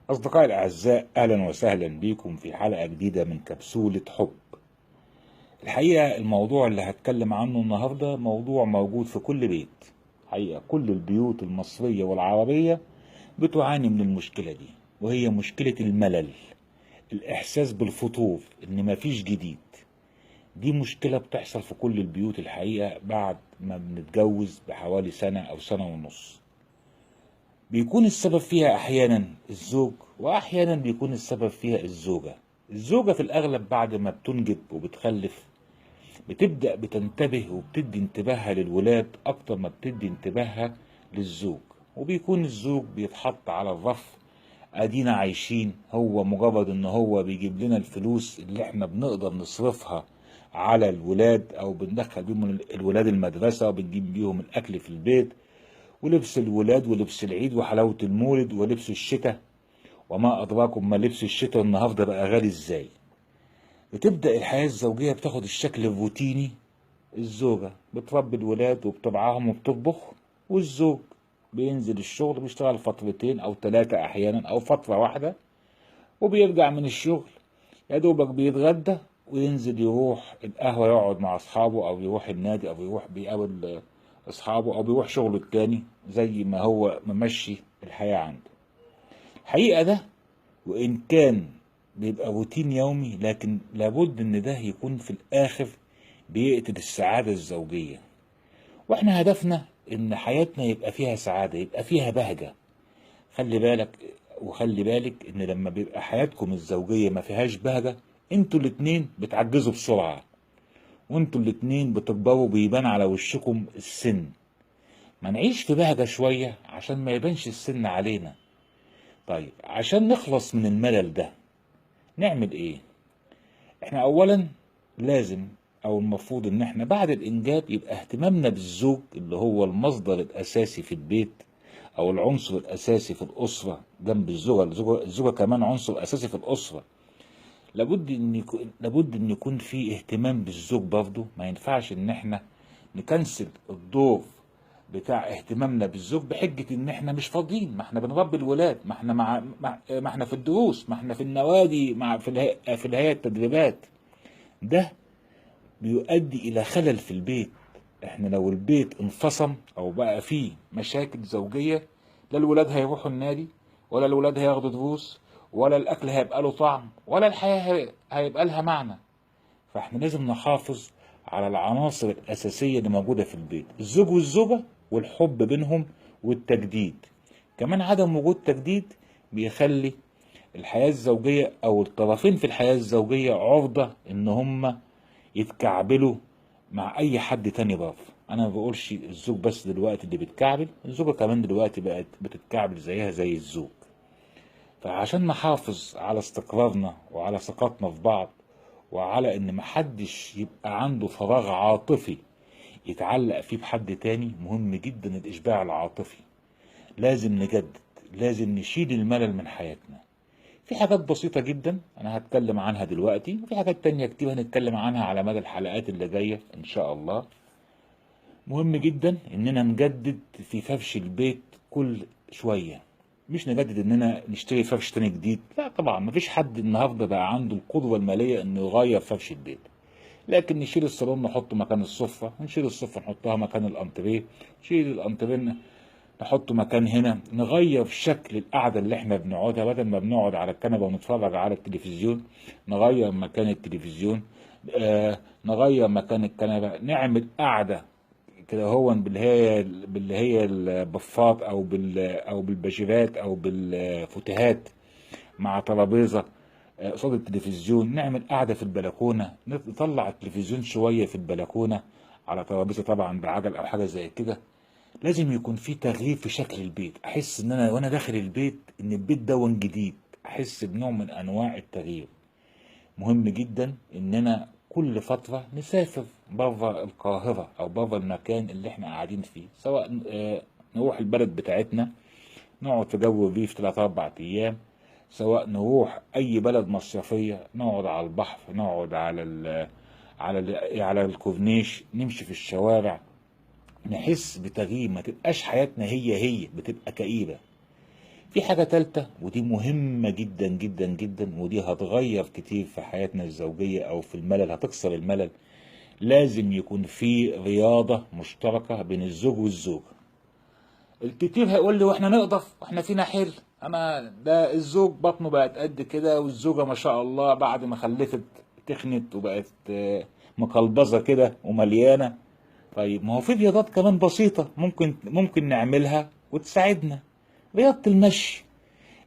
أصدقائي الأعزاء، أهلا وسهلا بكم في حلقة جديدة من كبسولة حب. الحقيقة الموضوع اللي هتكلم عنه النهاردة موضوع موجود في كل بيت. حقيقة كل البيوت المصرية والعربية بتعاني من المشكلة دي، وهي مشكلة الملل، الإحساس بالفتور، إن مفيش جديد. دي مشكلة بتحصل في كل البيوت الحقيقة بعد ما بنتجوز بحوالي سنة أو سنة ونص. بيكون السبب فيها أحيانا الزوج، وأحيانا بيكون السبب فيها الزوجة. الزوجة في الأغلب بعد ما بتنجب وبتخلف بتبدأ بتنتبه وبتدي انتباهها للولاد أكتر ما بتدي انتباهها للزوج، وبيكون الزوج بيتحط على الرف. أدينا عايشين، هو مجرد إن هو بيجيب لنا الفلوس اللي إحنا بنقدر نصرفها على الولاد، أو بندخل بيهم الولاد المدرسة وبنجيب بيهم الأكل في البيت، ولبس الولاد ولبس العيد وحلاوة المولد ولبس الشتاء. وما أدراكم ما لبس الشتاء النهاردة بقى غالي إزاي. بتبدأ الحياة الزوجية بتاخد الشكل الروتيني. الزوجة بتربي الولاد وبترعاهم وبتطبخ، والزوج بينزل الشغل، بيشتغل فترتين أو ثلاثة أحيانا أو فترة واحدة، وبيرجع من الشغل يا دوبك بيتغدى وينزل يروح القهوة، يقعد مع أصحابه أو يروح النادي أو يروح بيقابل أصحابه أو بيروح شغله التاني زي ما هو ممشي الحياة عنده. الحقيقة ده وإن كان بيبقى روتين يومي، لكن لابد إن ده يكون في الآخر بيقتل السعادة الزوجية. وإحنا هدفنا إن حياتنا يبقى فيها سعادة، يبقى فيها بهجة. خلي بالك وخلي بالك إن لما بيبقى حياتكم الزوجية ما فيهاش بهجة، انتوا الاتنين بتعجزوا بسرعة، وانتوا الاتنين بتكبروا، بيبان على وشكم السن. ما نعيش في بهجة شوية عشان ما يبانش السن علينا. طيب، عشان نخلص من الملل ده نعمل ايه؟ احنا اولا لازم، او المفروض ان احنا بعد الانجاب يبقى اهتمامنا بالزوج اللي هو المصدر الاساسي في البيت، او العنصر الاساسي في الاسرة جنب الزوجة. الزوجة كمان عنصر اساسي في الاسرة. لابد ان يكون في اهتمام بالزوج برضه. ما ينفعش ان احنا نكنسل الدور بتاع اهتمامنا بالزوج بحجة ان احنا مش فاضيين، ما احنا بنربي الولاد، ما احنا ما احنا في الدروس، ما احنا في النوادي، في الهيئة التدريبات. ده بيؤدي الى خلل في البيت. احنا لو البيت انفصم او بقى فيه مشاكل زوجية، لا الولاد هيروحوا النادي، ولا الولاد هياخدوا دروس، ولا الاكل هيبقى له طعم، ولا الحياة هيبقى لها معنى. فاحنا لازم نحافظ على العناصر الأساسية اللي موجودة في البيت، الزوج والزوجة والحب بينهم والتجديد. كمان عدم وجود تجديد بيخلي الحياة الزوجية أو الطرفين في الحياة الزوجية عرضة إن هم يتكعبلوا مع أي حد تاني بره. أنا ما بقولش الزوج بس دلوقتي اللي بيتكعبل، الزوجة كمان دلوقتي بقت بتتكعبل زيها زي الزوج. فعشان نحافظ على استقرارنا وعلى ثقتنا في بعض، وعلى ان محدش يبقى عنده فراغ عاطفي يتعلق فيه بحد تاني، مهم جدا الاشباع العاطفي. لازم نجدد، لازم نشيل الملل من حياتنا. في حاجات بسيطة جدا انا هتكلم عنها دلوقتي، وفي حاجات تانية كتير هنتكلم عنها على مدى الحلقات اللي جاية ان شاء الله. مهم جدا اننا نجدد في فرش البيت كل شوية. مش نجدد اننا نشتري فرش تاني جديد، لا طبعا مفيش حد النهارده بقى عنده القدرة المالية انه يغير فرش البيت. لكن نشيل الصالون نحطه مكان السفرة، نشيل السفرة نحطها مكان الانتريه، نشيل الانتريه نحطه مكان هنا، نغير شكل القعدة اللي احنا بنقعدها. بدل ما بنقعد على الكنبة ونتفرج على التلفزيون، نغير مكان التلفزيون، نغير مكان الكنبة، نعمل قعدة كده هو باللي هي البفات او بالباجيرات او بالفوتيهات، مع ترابيزه قصاد التلفزيون. نعمل قعده في البلكونه، نطلع التلفزيون شويه في البلكونه على ترابيزه طبعا بعجل او حاجه زي كده. لازم يكون في تغيير في شكل البيت، احس ان انا وانا داخل البيت ان البيت ده جديد، احس بنوع من انواع التغيير. مهم جدا اننا كل فترة نسافر بره القاهرة او بره المكان اللي احنا قاعدين فيه، سواء نروح البلد بتاعتنا نقعد في جو الريف 3 4 ايام، سواء نروح اي بلد مصيفية نقعد على البحر، نقعد على الكورنيش، نمشي في الشوارع، نحس بتغيير. ما تبقاش حياتنا هي بتبقى كئيبة. في حاجة تالتة ودي مهمة جدا جدا جدا، ودي هتغير كتير في حياتنا الزوجية او في الملل، هتكسر الملل. لازم يكون في رياضة مشتركة بين الزوج والزوجة. الكتير هيقول لي واحنا نقدر واحنا فينا حيل، انا ده الزوج بطنه بقت قد كده والزوجة ما شاء الله بعد ما خلفت تخنت وبقت مقلبظة كده ومليانة. طيب ما هو في رياضات كمان بسيطة ممكن نعملها وتساعدنا. رياضة المشي،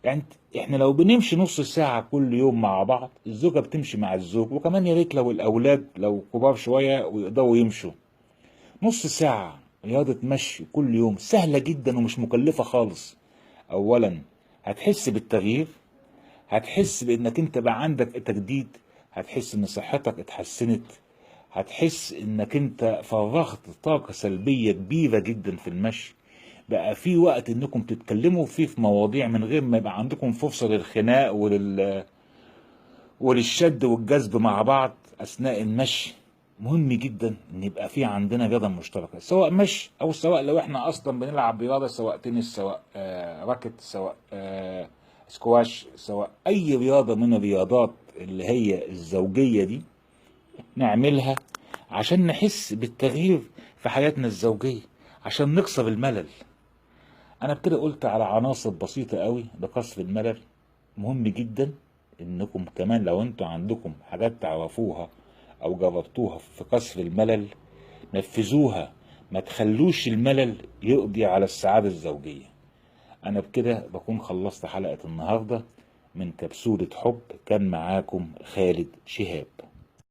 يعني احنا لو بنمشي نص ساعة كل يوم مع بعض، الزوجة بتمشي مع الزوج، وكمان يا ريت لو الأولاد لو كبار شوية ويقدروا يمشوا نص ساعة رياضة مشي كل يوم، سهلة جدا ومش مكلفة خالص. أولا هتحس بالتغيير، هتحس بإنك أنت بقى عندك تجديد، هتحس إن صحتك اتحسنت، هتحس إنك أنت فرغت طاقة سلبية كبيرة جدا في المشي. بقى في وقت إنكم تتكلموا فيه في مواضيع من غير ما يبقى عندكم فرصة للخناق وللشد والجذب مع بعض أثناء المشي. مهم جدا ان يبقى في عندنا رياضه مشتركه، سواء مشي او سواء لو احنا اصلا بنلعب رياضه، سواء تنس، سواء راكت، سواء سكواش، سواء اي رياضه من الرياضات اللي هي الزوجيه دي نعملها عشان نحس بالتغيير في حياتنا الزوجيه، عشان نكسر الملل. انا بكده قلت على عناصر بسيطه قوي لكسر الملل. مهم جدا انكم كمان لو انتوا عندكم حاجات تعرفوها او جربتوها في كسر الملل نفذوها، ما تخلوش الملل يقضي على السعادة الزوجية. انا بكده بكون خلصت حلقة النهاردة من كبسولة حب. كان معاكم خالد شهاب.